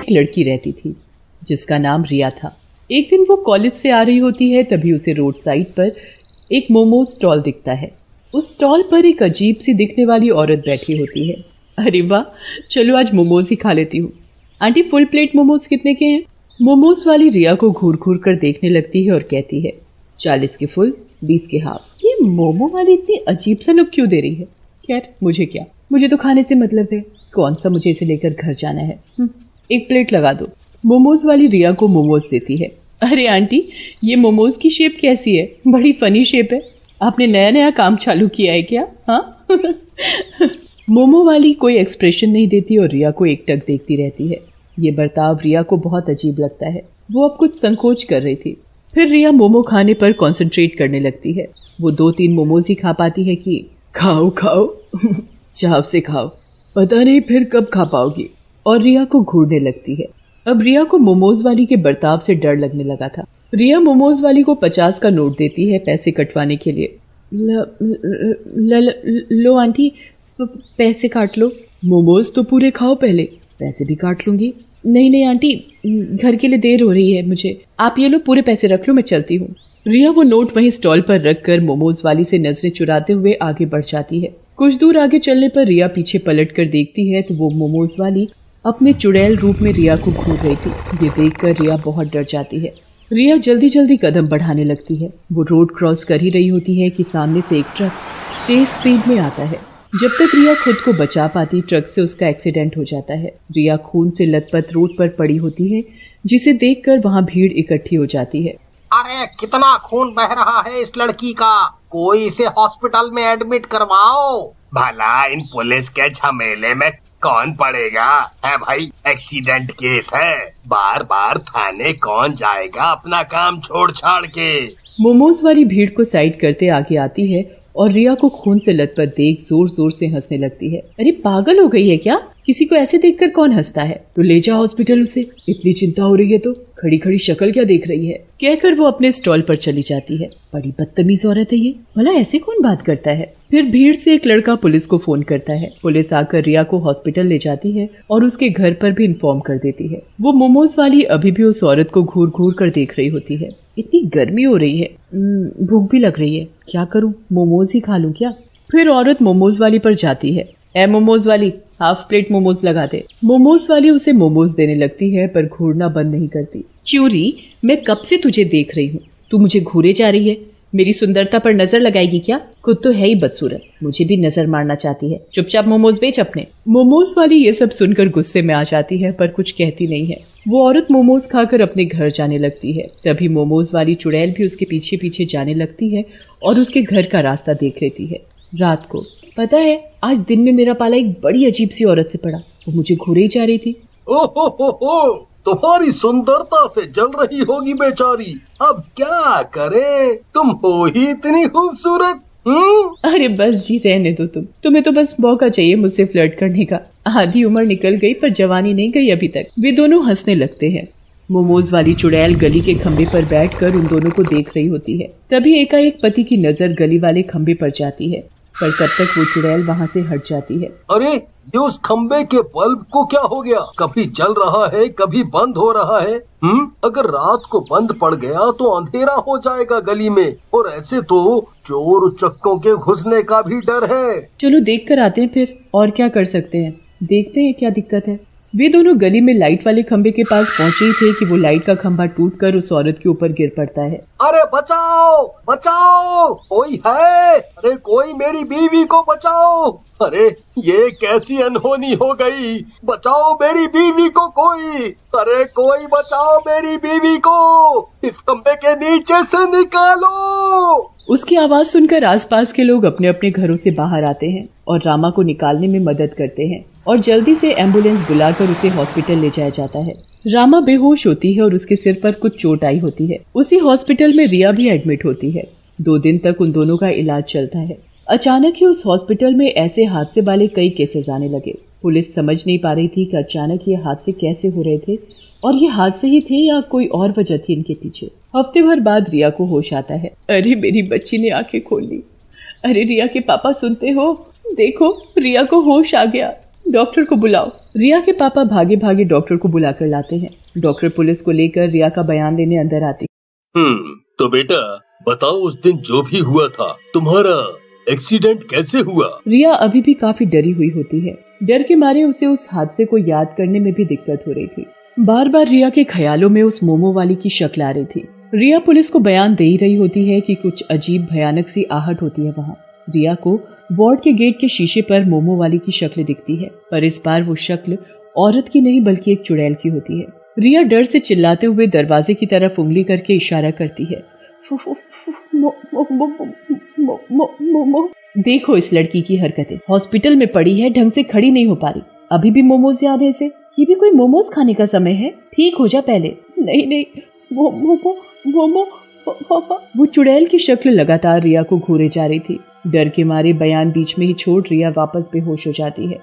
एक लड़की रहती थी जिसका नाम रिया था। एक दिन वो कॉलेज से आ रही होती है, तभी उसे रोड साइड पर एक मोमोज स्टॉल दिखता है। उस स्टॉल पर एक अजीब सी दिखने वाली औरत बैठी होती है। अरे वाह, चलो आज मोमोज ही खा लेती हूँ। आंटी, फुल प्लेट मोमोज कितने के हैं? मोमोज वाली रिया को घूर घूर कर देखने लगती है और कहती है 40 के फुल, 20 के हाफ। ये मोमो वाली इतनी अजीब सा लुक क्यों दे रही है? खैर, मुझे क्या, मुझे तो खाने से मतलब है। कौन सा मुझे इसे लेकर घर जाना है। एक प्लेट लगा दो। मोमोज वाली रिया को मोमोज देती है। अरे आंटी, ये मोमोज की शेप कैसी है? बड़ी फनी शेप है। आपने नया नया काम चालू किया है क्या? हाँ। मोमो वाली कोई एक्सप्रेशन नहीं देती और रिया को एकटक देखती रहती है। ये बर्ताव रिया को बहुत अजीब लगता है। वो अब कुछ संकोच कर रही थी। फिर रिया मोमो खाने पर कंसंट्रेट करने लगती है। वो 2-3 मोमोज ही खा पाती है कि खाओ खाओ, चाव से खाओ, पता नहीं फिर कब खा पाओगी। और रिया को घूरने लगती है। अब रिया को मोमोज वाली के बर्ताव से डर लगने लगा था। रिया मोमोज वाली को 50 का नोट देती है पैसे कटवाने के लिए। लो आंटी, पैसे काट लो। मोमोज तो पूरे खाओ पहले, पैसे भी काट लूंगी। नहीं आंटी, घर के लिए देर हो रही है मुझे। आप ये लो, पूरे पैसे रख लो, मैं चलती हूँ। रिया वो नोट वहीं स्टॉल पर रखकर मोमोज वाली से नजरें चुराते हुए आगे बढ़ जाती है। कुछ दूर आगे चलने पर रिया पीछे पलट कर देखती है तो वो मोमोज वाली अपने चुड़ैल रूप में रिया को घूर रही थी। ये देखकर रिया बहुत डर जाती है। रिया जल्दी जल्दी कदम बढ़ाने लगती है। वो रोड क्रॉस कर ही रही होती है कि सामने से एक ट्रक तेज स्पीड में आता है। जब तक रिया खुद को बचा पाती, ट्रक से उसका एक्सीडेंट हो जाता है। रिया खून से लथपथ रोड पर पड़ी होती है, जिसे देखकर वहाँ भीड़ इकट्ठी हो जाती है। अरे कितना खून बह रहा है इस लड़की का, कोई इसे हॉस्पिटल में एडमिट करवाओ। भला इन पुलिस के झमेले में कौन पड़ेगा है भाई, एक्सीडेंट केस है, बार बार थाने कौन जाएगा अपना काम छोड़ छाड़ के। मोमोज वाली भीड़ को साइड करते आगे आती है और रिया को खून से लथपथ देख जोर जोर से हंसने लगती है। अरे पागल हो गई है क्या? किसी को ऐसे देखकर कौन हंसता है? तो ले जा हॉस्पिटल उसे, इतनी चिंता हो रही है तो खड़ी खड़ी शक्ल क्या देख रही है? कहकर वो अपने स्टॉल पर चली जाती है। बड़ी बदतमीज औरत है ये, भला ऐसे कौन बात करता है? फिर भीड़ से एक लड़का पुलिस को फोन करता है। पुलिस आकर रिया को हॉस्पिटल ले जाती है और उसके घर पर भी इन्फॉर्म कर देती है। वो मोमोज वाली अभी भी उस औरत को घूर घूर कर देख रही होती है। इतनी गर्मी हो रही है, भूख भी लग रही है, क्या करूं, मोमोज ही खा लूं क्या? फिर औरत मोमोज वाली पर जाती है। ए मोमोज वाली, हाफ प्लेट मोमोज लगा दे। मोमोज वाली उसे मोमोज देने लगती है पर घूरना बंद नहीं करती। च्यूरी, मैं कब से तुझे देख रही हूँ, तू मुझे घूरे जा रही है। मेरी सुंदरता पर नजर लगाएगी क्या? खुद तो है ही बदसूरत, मुझे भी नजर मारना चाहती है। चुपचाप मोमोज बेच अपने। मोमोज वाली ये सब सुनकर गुस्से में आ जाती है पर कुछ कहती नहीं है। वो औरत मोमोज खाकर अपने घर जाने लगती है। तभी मोमोज वाली चुड़ैल भी उसके पीछे पीछे जाने लगती है और उसके घर का रास्ता देख लेती है। रात को, पता है, आज दिन में मेरा पाला एक बड़ी अजीब सी औरत से पड़ा। वो मुझे घूरे ही जा रही थी। ओहो, तुम्हारी सुंदरता से जल रही होगी बेचारी, अब क्या करे, तुम हो ही इतनी खूबसूरत। अरे बस जी, रहने दो तुम्हें तो बस मौका चाहिए मुझसे फ्लर्ट करने का। आधी उम्र निकल गई पर जवानी नहीं गई अभी तक। वे दोनों हंसने लगते हैं। मोमोज वाली चुड़ैल गली के खंबे पर बैठकर उन दोनों को देख रही होती है। तभी एकाएक पति की नजर गली वाले खंबे पर जाती है, पर तब तक वो चुड़ैल वहाँ से हट जाती है। अरे ये उस खंबे के बल्ब को क्या हो गया, कभी जल रहा है कभी बंद हो रहा है। अगर रात को बंद पड़ गया तो अंधेरा हो जाएगा गली में, और ऐसे तो चोर उचक्कों के घुसने का भी डर है। चलो देख कर आते हैं फिर, और क्या कर सकते हैं, देखते हैं क्या दिक्कत है। वे दोनों गली में लाइट वाले खंबे के पास पहुंचे ही थे कि वो लाइट का खंभा टूटकर उस औरत के ऊपर गिर पड़ता है। अरे बचाओ बचाओ, कोई है? अरे कोई मेरी बीवी को बचाओ। अरे ये कैसी अनहोनी हो गई, बचाओ मेरी बीवी को कोई। अरे कोई बचाओ मेरी बीवी को, इस खंबे के नीचे से निकालो। उसकी आवाज सुनकर आसपास के लोग अपने अपने घरों से बाहर आते हैं और रामा को निकालने में मदद करते हैं और जल्दी से एम्बुलेंस बुलाकर उसे हॉस्पिटल ले जाया जाता है। रामा बेहोश होती है और उसके सिर पर कुछ चोट आई होती है। उसी हॉस्पिटल में रिया भी एडमिट होती है। 2 दिन तक उन दोनों का इलाज चलता है। अचानक ही उस हॉस्पिटल में ऐसे हादसे वाले कई केसेस आने लगे। पुलिस समझ नहीं पा रही थी कि अचानक ये हादसे कैसे हो रहे थे और ये हादसे ही थे या कोई और वजह थी इनके पीछे। हफ्ते भर बाद रिया को होश आता है। अरे मेरी बच्ची ने आंखें खोल ली। अरे रिया के पापा सुनते हो, देखो रिया को होश आ गया। डॉक्टर को बुलाओ। रिया के पापा भागे भागे डॉक्टर को बुलाकर लाते हैं। डॉक्टर पुलिस को लेकर रिया का बयान लेने अंदर आती। तो बेटा बताओ, उस दिन जो भी हुआ था, तुम्हारा एक्सीडेंट कैसे हुआ? रिया अभी भी काफी डरी हुई होती है। डर के मारे उसे उस हादसे को याद करने में भी दिक्कत हो रही थी। बार बार रिया के ख्यालों में उस मोमो वाली की शक्ल आ रही थी। रिया पुलिस को बयान दे ही रही होती है कि कुछ अजीब भयानक सी आहट होती है वहाँ। रिया को वार्ड के गेट के शीशे पर मोमो वाली की शक्ल दिखती है, पर इस बार वो शक्ल औरत की नहीं बल्कि एक चुड़ैल की होती है। रिया डर से चिल्लाते हुए दरवाजे की तरफ उंगली करके इशारा करती है। देखो इस लड़की की हरकतें, हॉस्पिटल में पड़ी है, ढंग से खड़ी नहीं हो पा रही, अभी भी मोमोज याद है इसे। ये भी कोई मोमोज खाने का समय है, ठीक हो जा पहले। नहीं मोमो। वो चुड़ैल की शक्ल लगातार रिया को घूरे जा रही थी। डर के मारे बयान बीच में ही छोड़ रिया वापस बेहोश हो जाती है।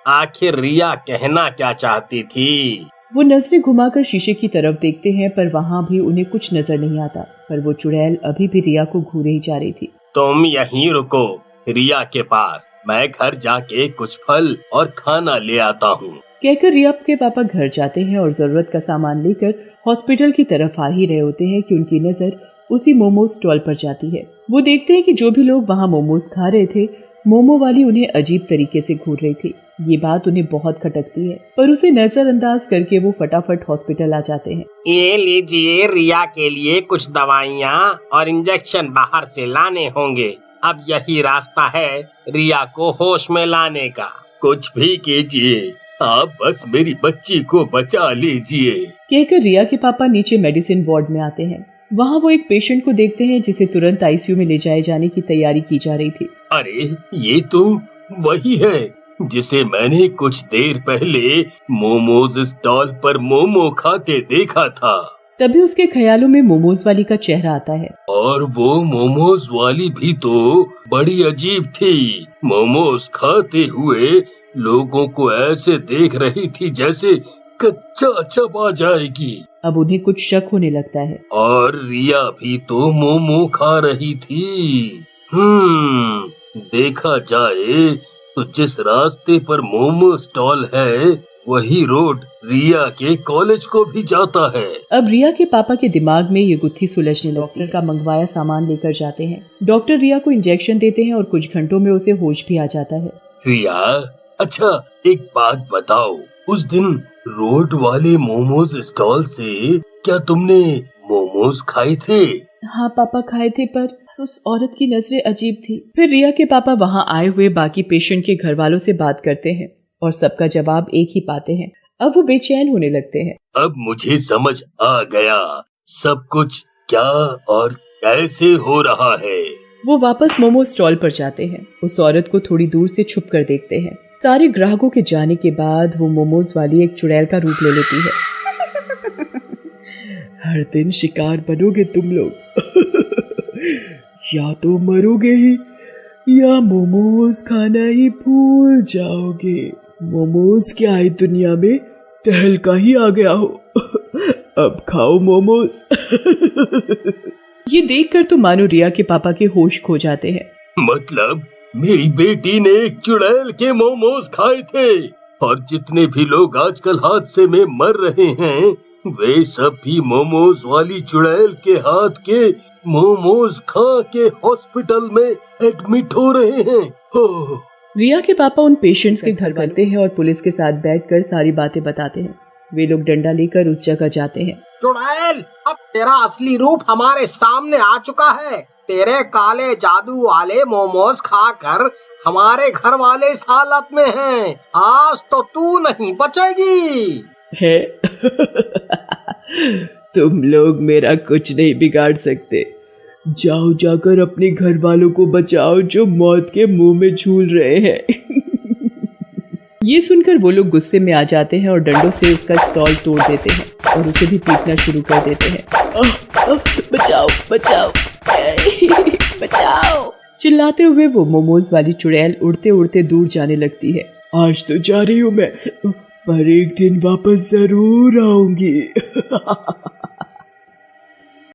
आखिर रिया कहना क्या चाहती थी? वो नजरें घुमाकर शीशे की तरफ देखते हैं, पर वहाँ भी उन्हें कुछ नजर नहीं आता। पर वो चुड़ैल अभी भी रिया को घूरे ही जा रही थी। तुम यहीं रुको रिया के पास, मैं घर जाके कुछ फल और खाना ले आता हूँ। कहकर रिया के पापा घर जाते हैं और जरूरत का सामान लेकर हॉस्पिटल की तरफ आ ही रहे होते हैं कि उनकी नजर उसी मोमोज स्टॉल पर जाती है। वो देखते हैं कि जो भी लोग वहाँ मोमोज खा रहे थे, मोमो वाली उन्हें अजीब तरीके से घूर रही थी। ये बात उन्हें बहुत खटकती है, पर उसे नजरअंदाज करके वो फटाफट हॉस्पिटल आ जाते हैं। ये लीजिए, रिया के लिए कुछ दवाइयाँ और इंजेक्शन बाहर से लाने होंगे। अब यही रास्ता है रिया को होश में लाने का। कुछ भी कीजिए, आप बस मेरी बच्ची को बचा लीजिए। कहकर रिया के पापा नीचे मेडिसिन वार्ड में आते हैं। वहाँ वो एक पेशेंट को देखते हैं जिसे तुरंत आईसीयू में ले जाए जाने की तैयारी की जा रही थी। अरे ये तो वही है जिसे मैंने कुछ देर पहले मोमोज स्टॉल पर मोमो खाते देखा था। तभी उसके ख्यालों में मोमोज वाली का चेहरा आता है। और वो मोमोज वाली भी तो बड़ी अजीब थी। मोमोज खाते हुए लोगों को ऐसे देख रही थी जैसे कच्चा चबा जाएगी। अब उन्हें कुछ शक होने लगता है। और रिया भी तो मोमो खा रही थी। देखा जाए तो जिस रास्ते पर मोमो स्टॉल है, वही रोड रिया के कॉलेज को भी जाता है। अब रिया के पापा के दिमाग में ये गुत्थी सुलझने लगती है। डॉक्टर का मंगवाया सामान लेकर जाते हैं। डॉक्टर रिया को इंजेक्शन देते हैं और कुछ घंटों में उसे होश भी आ जाता है। रिया, अच्छा एक बात बताओ, उस दिन रोड वाले मोमोज स्टॉल से क्या तुमने मोमोज खाए थे? हाँ पापा खाए थे, पर उस औरत की नजरें अजीब थी। फिर रिया के पापा वहाँ आए हुए बाकी पेशेंट के घर वालों से बात करते हैं और सबका जवाब एक ही पाते हैं। अब वो बेचैन होने लगते हैं। अब मुझे समझ आ गया सब कुछ क्या और कैसे हो रहा है। वो वापस मोमो स्टॉल पर जाते हैं। उस औरत को थोड़ी दूर से छुप कर देखते हैं। सारे ग्राहकों के जाने के बाद वो मोमोज वाली एक चुड़ैल का रूप ले लेती है। हर दिन शिकार बनोगे तुम लोग। या तो मरोगे ही या मोमोज खाना ही भूल जाओगे। मोमोज क्या है दुनिया में, तहलका ही आ गया हो। अब खाओ मोमोज। ये देखकर तो मानो रिया के पापा के होश खो जाते हैं। मतलब मेरी बेटी ने एक चुड़ैल के मोमोज खाए थे, और जितने भी लोग आजकल हादसे में मर रहे हैं, वे सब भी मोमोज वाली चुड़ैल के हाथ के मोमोज खा के हॉस्पिटल में एडमिट हो रहे हैं। रिया के पापा उन पेशेंट्स के घर करते हैं और पुलिस के साथ बैठकर सारी बातें बताते हैं। वे लोग डंडा लेकर उस जगह जाते हैं। चुड़ैल, अब तेरा असली रूप हमारे सामने आ चुका है। तेरे काले जादू वाले मोमोज खाकर हमारे घर वाले इस हालत में हैं। आज तो तू नहीं बचेगी। है? तुम लोग मेरा कुछ नहीं बिगाड़ सकते। जाओ जाकर अपने घर वालों को बचाओ जो मौत के मुंह में झूल रहे हैं। ये सुनकर वो लोग गुस्से में आ जाते हैं और डंडों से उसका स्टॉल तोड़ देते हैं और उसे भी पीटना शुरू कर देते हैं। बचाओ बचाओ बचाओ। चिल्लाते हुए वो मोमोज वाली चुड़ैल उड़ते उड़ते दूर जाने लगती है। आज तो जा रही हूँ मैं, पर एक दिन वापस जरूर आऊंगी।